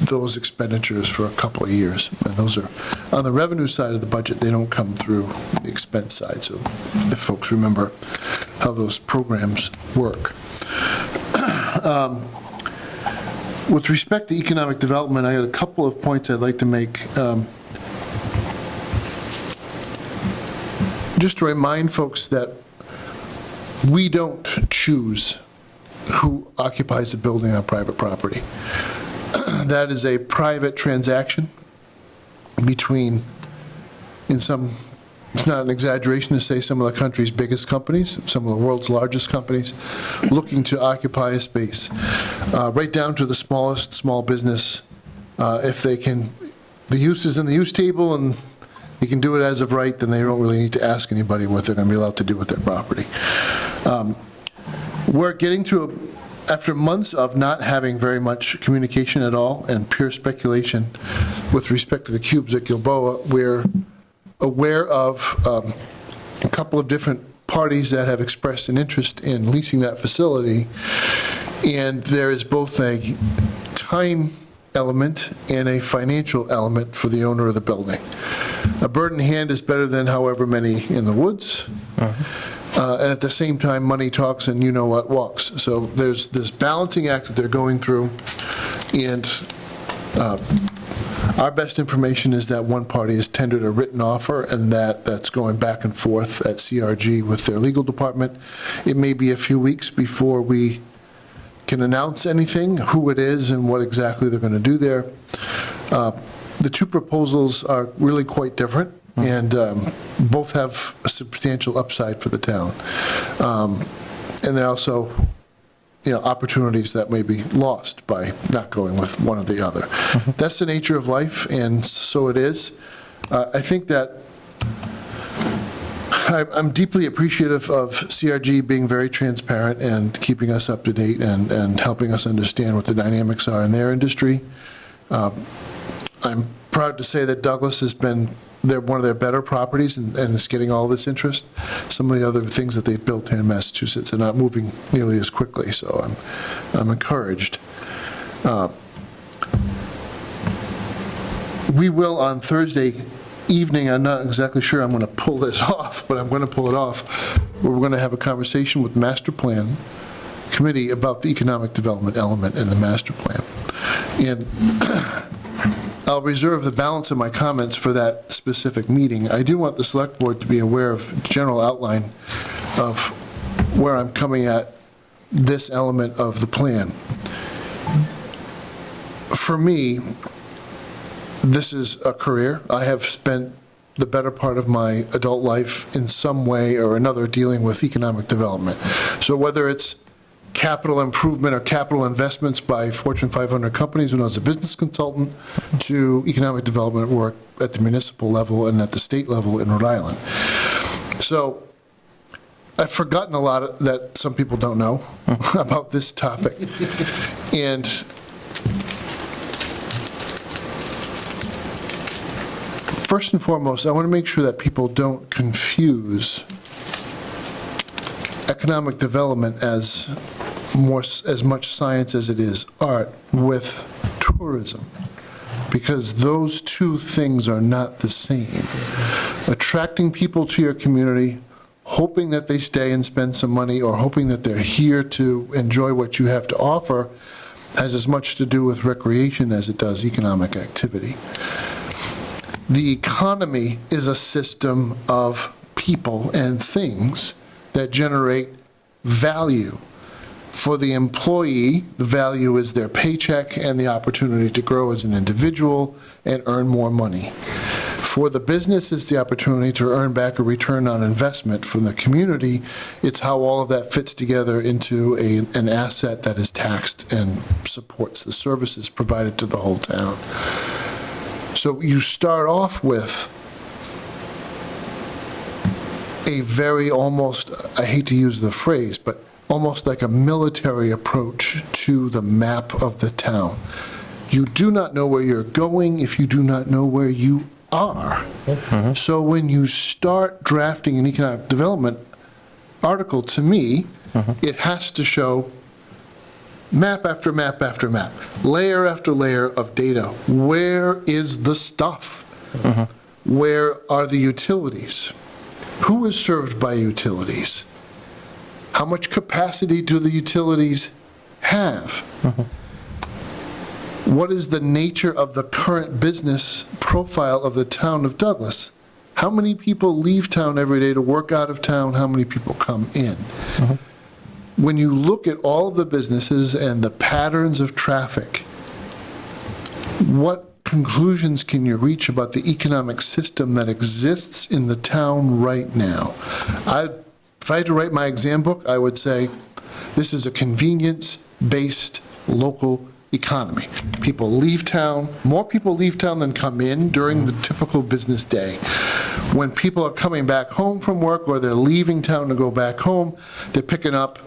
those expenditures for a couple of years. And those are, on the revenue side of the budget, they don't come through the expense side. So if folks remember how those programs work. With respect to economic development, I got a couple of points I'd like to make. just to remind folks that we don't choose who occupies a building on private property. That is a private transaction between, it's not an exaggeration to say, some of the country's biggest companies, some of the world's largest companies, looking to occupy a space, right down to the smallest small business. If they can, the use is in the use table and you can do it as of right, then they don't really need to ask anybody what they're going to be allowed to do with their property. We're getting to after months of not having very much communication at all and pure speculation with respect to the cubes at Gilboa, we're aware of a couple of different parties that have expressed an interest in leasing that facility, and there is both a time element and a financial element for the owner of the building. A bird in hand is better than however many in the woods. And at the same time, money talks and you know what walks. So there's this balancing act that they're going through, and our best information is that one party has tendered a written offer, and that's going back and forth at CRG with their legal department. It may be a few weeks before we can announce anything, who it is and what exactly they're going to do there. The two proposals are really quite different, and both have a substantial upside for the town. And they're also, opportunities that may be lost by not going with one or the other. That's the nature of life, and so it is. I think that I'm deeply appreciative of CRG being very transparent and keeping us up to date and helping us understand what the dynamics are in their industry. I'm proud to say that Douglas has been one of their better properties and is getting all this interest. Some of the other things that they've built here in Massachusetts are not moving nearly as quickly, so I'm encouraged. We will on Thursday evening, I'm not exactly sure I'm going to pull this off, but I'm going to pull it off. We're going to have a conversation with Master Plan Committee about the economic development element in the master plan. And I'll reserve the balance of my comments for that specific meeting. I do want the Select Board to be aware of the general outline of where I'm coming at this element of the plan. For me, this is a career. I have spent the better part of my adult life in some way or another dealing with economic development. So whether it's capital improvement or capital investments by Fortune 500 companies when I was a business consultant, to economic development work at the municipal level and at the state level in Rhode Island. So I've forgotten a lot that some people don't know about this topic. And first and foremost, I want to make sure that people don't confuse economic development as much science as it is art with tourism, because those two things are not the same. Attracting people to your community, hoping that they stay and spend some money, or hoping that they're here to enjoy what you have to offer, has as much to do with recreation as it does economic activity. The economy is a system of people and things that generate value. For the employee, the value is their paycheck and the opportunity to grow as an individual and earn more money. For the business, it's the opportunity to earn back a return on investment from the community. It's how all of that fits together into an asset that is taxed and supports the services provided to the whole town. So you start off with a very almost, I hate to use the phrase, but almost like a military approach to the map of the town. You do not know where you're going if you do not know where you are. So when you start drafting an economic development article, to me, it has to show map after map after map, layer after layer of data. Where is the stuff? Where are the utilities? Who is served by utilities? How much capacity do the utilities have? What is the nature of the current business profile of the town of Douglas? How many people leave town every day to work out of town? How many people come in? When you look at all of the businesses and the patterns of traffic, what conclusions can you reach about the economic system that exists in the town right now? If I had to write my exam book, I would say this is a convenience-based local economy. People leave town, more people leave town than come in during the typical business day. When people are coming back home from work or they're leaving town to go back home, they're picking up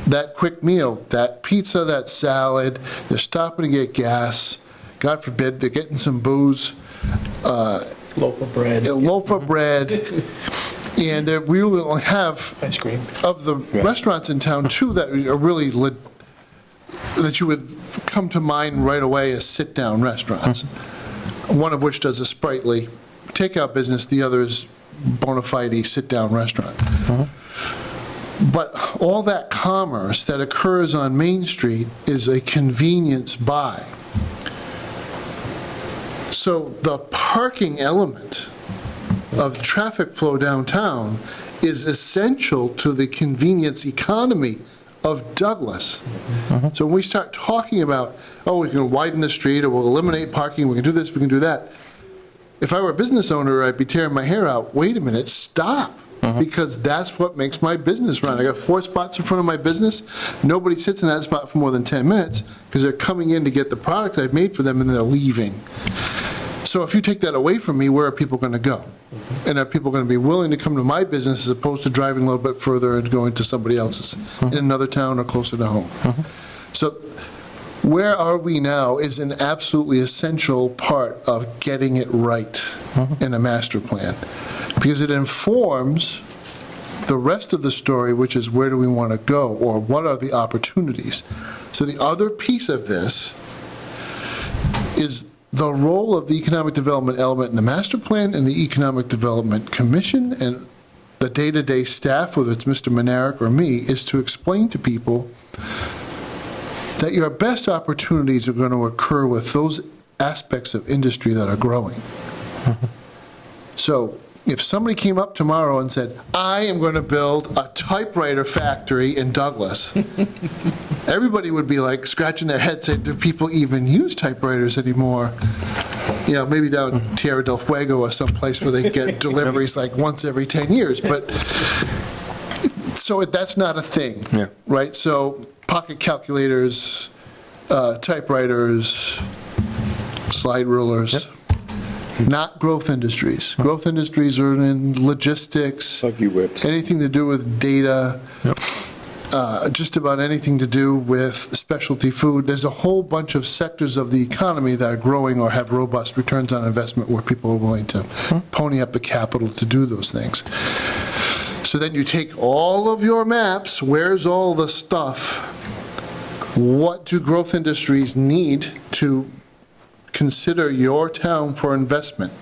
that quick meal, that pizza, that salad, they're stopping to get gas, God forbid, they're getting some booze. Loaf of bread. A loaf of bread. And we will have, Ice cream. of the restaurants in town, two that are really, that you would come to mind right away as sit-down restaurants. One of which does a sprightly takeout business, the other is bona fide sit-down restaurant. But all that commerce that occurs on Main Street is a convenience buy. So the parking element of traffic flow downtown is essential to the convenience economy of Douglas. So when we start talking about, oh, we can widen the street, or we'll eliminate parking, we can do this, we can do that. If I were a business owner, I'd be tearing my hair out. Wait a minute, stop. Because that's what makes my business run. I got 4 spots in front of my business. Nobody sits in that spot for more than 10 minutes because they're coming in to get the product I've made for them and they're leaving. So if you take that away from me, where are people going to go? And are people going to be willing to come to my business as opposed to driving a little bit further and going to somebody else's in another town or closer to home? So where are we now is an absolutely essential part of getting it right in a master plan, because it informs the rest of the story, which is where do we want to go, or what are the opportunities. So the other piece of this is the role of the economic development element in the master plan and the economic development commission and the day-to-day staff, whether it's Mr. Monaric or me, is to explain to people that your best opportunities are going to occur with those aspects of industry that are growing. So if somebody came up tomorrow and said, I am going to build a typewriter factory in Douglas, everybody would be like scratching their head saying, do people even use typewriters anymore? You know, maybe down Tierra del Fuego or someplace where they get deliveries like once every 10 years. But so that's not a thing, right? So pocket calculators, typewriters, slide rulers. Not growth industries. Growth industries are in logistics, Buggy whips. anything to do with data, just about anything to do with specialty food. There's a whole bunch of sectors of the economy that are growing or have robust returns on investment where people are willing to pony up the capital to do those things. So then you take all of your maps, where's all the stuff? What do growth industries need to consider your town for investment,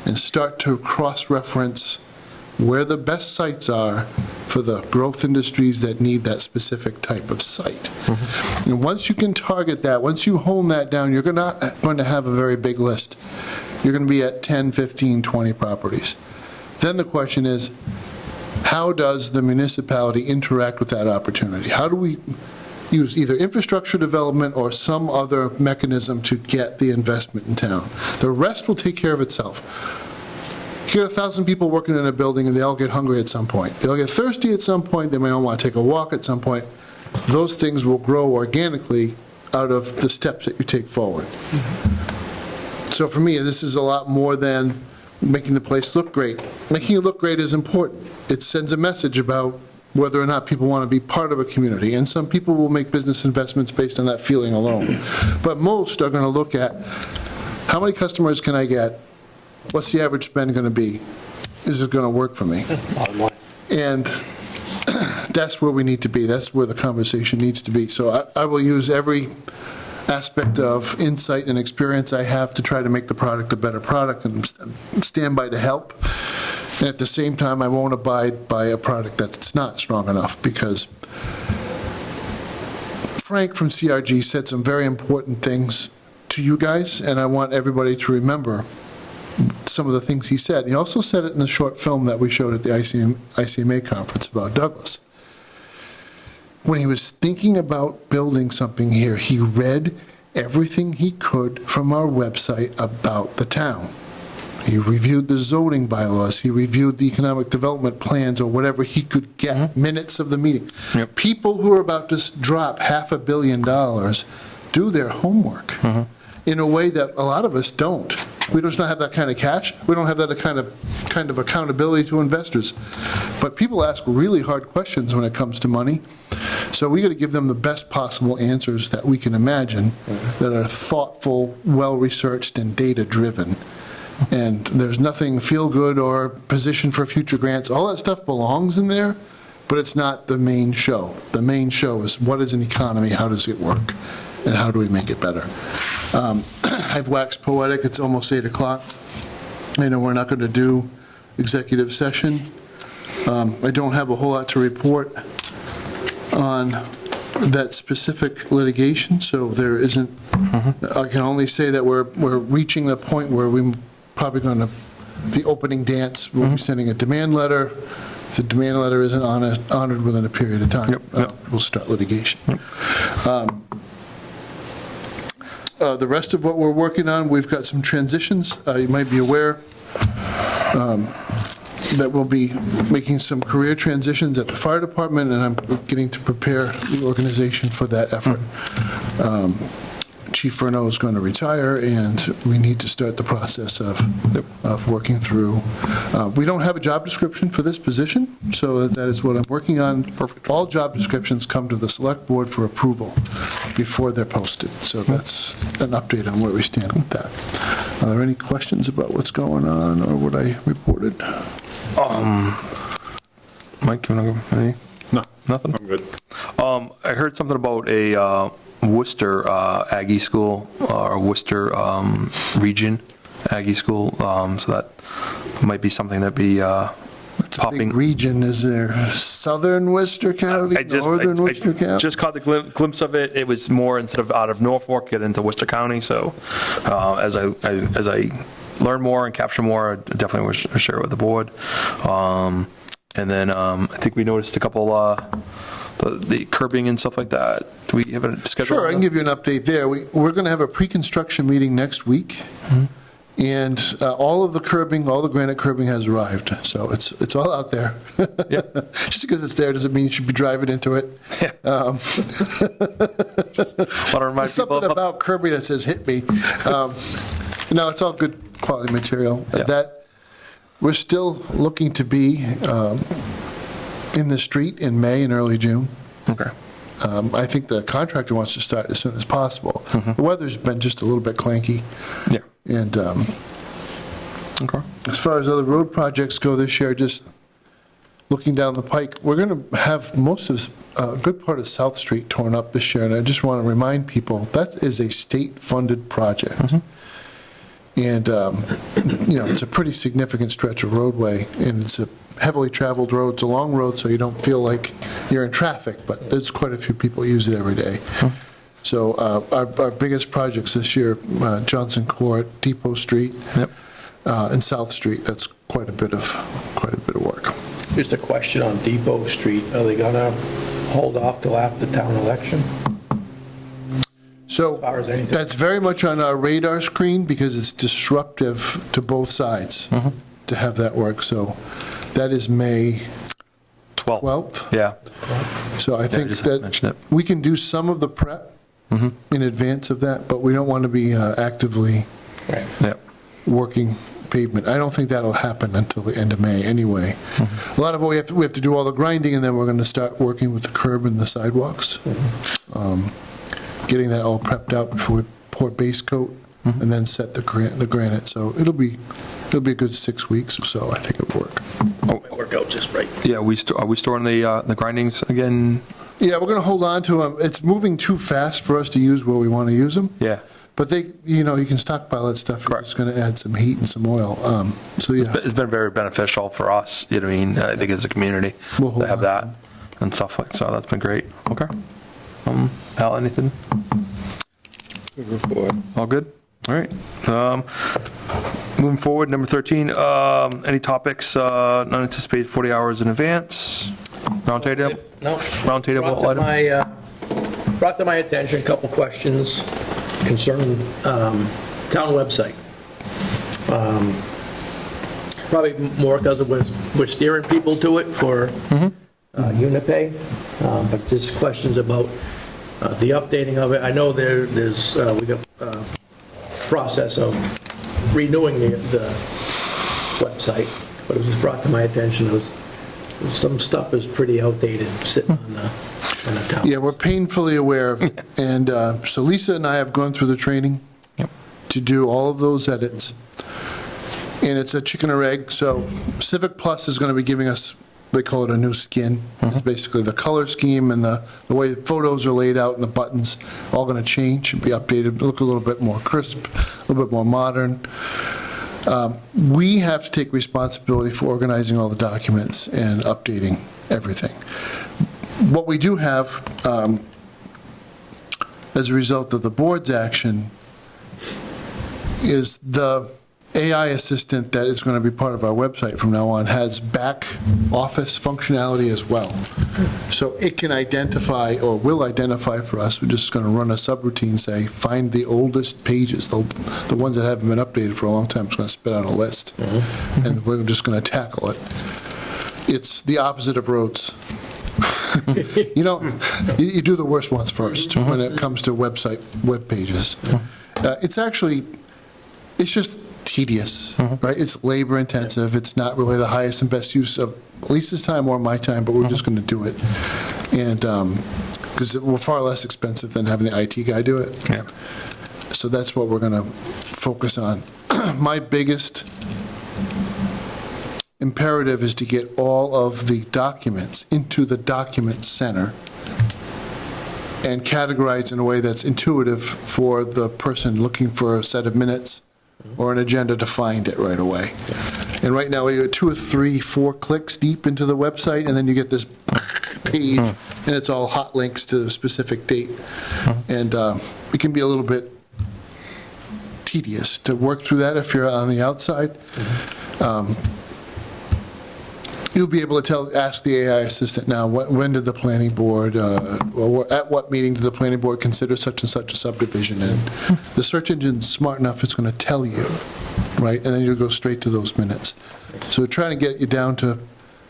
and start to cross-reference where the best sites are for the growth industries that need that specific type of site. And once you can target that, once you hone that down, you're not going to have a very big list. You're going to be at 10, 15, 20 properties. Then the question is, how does the municipality interact with that opportunity? How do we use either infrastructure development or some other mechanism to get the investment in town? The rest will take care of itself. You get 1,000 people working in a building and they all get hungry at some point. They'll get thirsty at some point. They may all want to take a walk at some point. Those things will grow organically out of the steps that you take forward. So for me, this is a lot more than making the place look great. Making it look great is important. It sends a message about whether or not people want to be part of a community. And some people will make business investments based on that feeling alone. But most are going to look at, how many customers can I get? What's the average spend going to be? Is it going to work for me? And that's where we need to be. That's where the conversation needs to be. So I will use every aspect of insight and experience I have to try to make the product a better product and stand by to help. And at the same time, I won't abide by a product that's not strong enough, because Frank from CRG said some very important things to you guys, and I want everybody to remember some of the things he said. He also said it in the short film that we showed at the ICMA conference about Douglas. When he was thinking about building something here, he read everything he could from our website about the town. He reviewed the zoning bylaws, he reviewed the economic development plans, or whatever he could get, minutes of the meeting. Yep. People who are about to drop $500 million do their homework in a way that a lot of us don't. We just don't have that kind of cash. We don't have that kind of accountability to investors. But people ask really hard questions when it comes to money. So we got to give them the best possible answers that we can imagine that are thoughtful, well-researched, and data-driven. And there's nothing feel-good or position for future grants. All that stuff belongs in there, but it's not the main show. The main show is what is an economy, how does it work, and how do we make it better. I've waxed poetic. It's almost 8 o'clock. I know we're not going to do executive session. I don't have a whole lot to report on that specific litigation, so there isn't, I can only say that we're reaching the point where we're probably going to, the opening dance, we'll be sending a demand letter. If the demand letter isn't honored within a period of time, we'll start litigation. The rest of what we're working on, we've got some transitions. You might be aware that we'll be making some career transitions at the fire department, and I'm getting to prepare the organization for that effort. Chief Furneaux is going to retire, and we need to start the process of working through. We don't have a job description for this position, so that is what I'm working on. Perfect. All job descriptions come to the select board for approval before they're posted. So that's an update on where we stand with that. Are there any questions about what's going on or what I reported? Mike, you want to go? Any? No, Nothing? I'm good. I heard something about a Worcester Aggie School, or Worcester Region Aggie School, so that might be something that'd be popping. Big region, is there Southern Worcester County, Northern Worcester County? Just caught the glimpse of it. It was more instead of out of Norfolk, get into Worcester County. So as I learn more and capture more, I definitely wish to share it with the board. And then I think we noticed a couple the curbing and stuff like that. Do we have a schedule? Sure, I can give you an update there. We're going to have a pre-construction meeting next week, and all of the curbing, all the granite curbing has arrived. So it's all out there. Yep. Just because it's there doesn't mean you should be driving into it. Yeah. There's something about curbing that says "hit me." No, it's all good quality material. Yeah. That we're still looking to be in the street in May and early June. Okay. I think the contractor wants to start as soon as possible. The weather's been just a little bit clanky. Yeah. And Okay. as far as other road projects go this year, just looking down the pike, we're going to have most of a good part of South Street torn up this year. And I just want to remind people that is a state-funded project. And, it's a pretty significant stretch of roadway, and it's a heavily traveled road. It's a long road, so you don't feel like you're in traffic, but there's quite a few people use it every day. So our biggest projects this year, Johnson Court, Depot Street, and South Street, that's quite a bit of work. Just a question on Depot Street. Are they going to hold off till after town election? So As far as anything. that's very much on our radar screen because it's disruptive to both sides to have that work. So that is May 12th. Yeah. So I think just that mentioned it. we can do some of the prep in advance of that, but we don't want to be actively Right. Yeah. working pavement. I don't think that'll happen until the end of May anyway. A lot of what we have to do all the grinding, and then we're going to start working with the curb and the sidewalks. Getting that all prepped out before we pour base coat and then set the granite. So it'll be a good 6 weeks or so. I think it'll work. Might work out just right. Yeah. Are we storing the grindings again? Yeah, we're going to hold on to them. It's moving too fast for us to use where we want to use them. Yeah. But you can stockpile that stuff. Correct. It's going to add some heat and some oil. So yeah, It's been very beneficial for us. You know what I mean? I think as a community We'll hold to have on. that and stuff like so. That's been great. Okay. Al, anything? Good report. All good? All right. Moving forward, number 13, any topics not anticipated 40 hours in advance? Roundtable No. Roundtable items? Brought to my attention a couple questions concerning town website. Probably more because we're steering people to it for Unipay, but just questions about the updating of it. I know there's, we got a process of renewing the website, but it was brought to my attention, some stuff is pretty outdated sitting on the town. Yeah, we're painfully aware of it. And so Lisa and I have gone through the training to do all of those edits. And it's a chicken or egg. So Civic Plus is going to be giving us, they call it a new skin. It's basically the color scheme and the way the photos are laid out and the buttons all going to change and be updated, look a little bit more crisp, a little bit more modern. We have to take responsibility for organizing all the documents and updating everything. What we do have, as a result of the board's action, is the AI assistant that is going to be part of our website from now on has back office functionality as well. So it can identify, or will identify for us, we're just going to run a subroutine, say, find the oldest pages, the ones that haven't been updated for a long time. It's going to spit out a list, and we're just going to tackle it. It's the opposite of roads. You know, you do the worst ones first when it comes to web pages. It's just tedious, right? It's labor intensive. It's not really the highest and best use of Lisa's time or my time, but we're just going to do it. And because we're far less expensive than having the IT guy do it. Yeah. So that's what we're going to focus on. My biggest imperative is to get all of the documents into the document center and categorized in a way that's intuitive for the person looking for a set of minutes or an agenda to find it right away. And right now, we go 2 or 3, 4 clicks deep into the website, and then you get this page, and it's all hot links to a specific date. And it can be a little bit tedious to work through that if you're on the outside. You'll be able to ask the AI assistant now, when did the planning board, or at what meeting did the planning board consider such and such a subdivision? And the search engine's smart enough, it's going to tell you, right? And then you'll go straight to those minutes. So we're trying to get you down to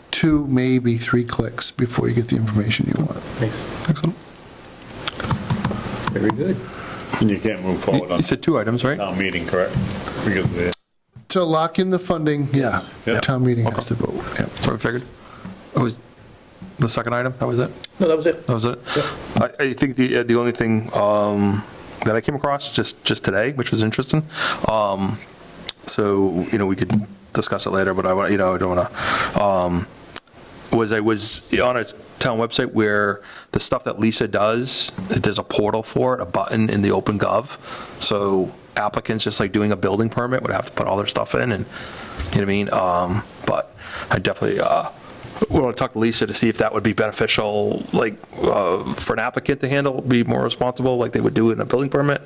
2, maybe 3 clicks before you get the information you want. Thanks. Excellent. Very good. And you can't move forward on You said 2 items, right? town meeting, correct? Because To lock in the funding, yeah, Yeah. town meeting has to vote, yeah. That's what I figured. It was the second item, that was it? No, that was it. That was it? I think the only thing that I came across just today, which was interesting, so, we could discuss it later, but I don't want to, I was on a town website where the stuff that Lisa does, there's a portal for it, a button in the OpenGov, so applicants, just like doing a building permit, would have to put all their stuff in, and, you know what I mean? But I definitely want to talk to Lisa to see if that would be beneficial, like, for an applicant to handle, be more responsible, like they would do in a building permit.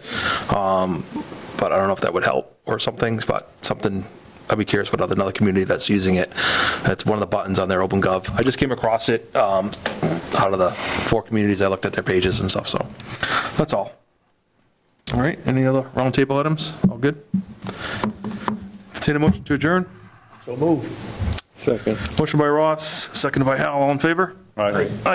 But I don't know if that would help or something, but something, I'd be curious what another community that's using it. It's one of the buttons on their OpenGov. I just came across it out of the 4 communities. I looked at their pages and stuff, so that's all. All right, any other roundtable items? All good? Entertain a motion to adjourn? So move. Second. Motion by Ross, seconded by Hal, all in favor? All right. Aye.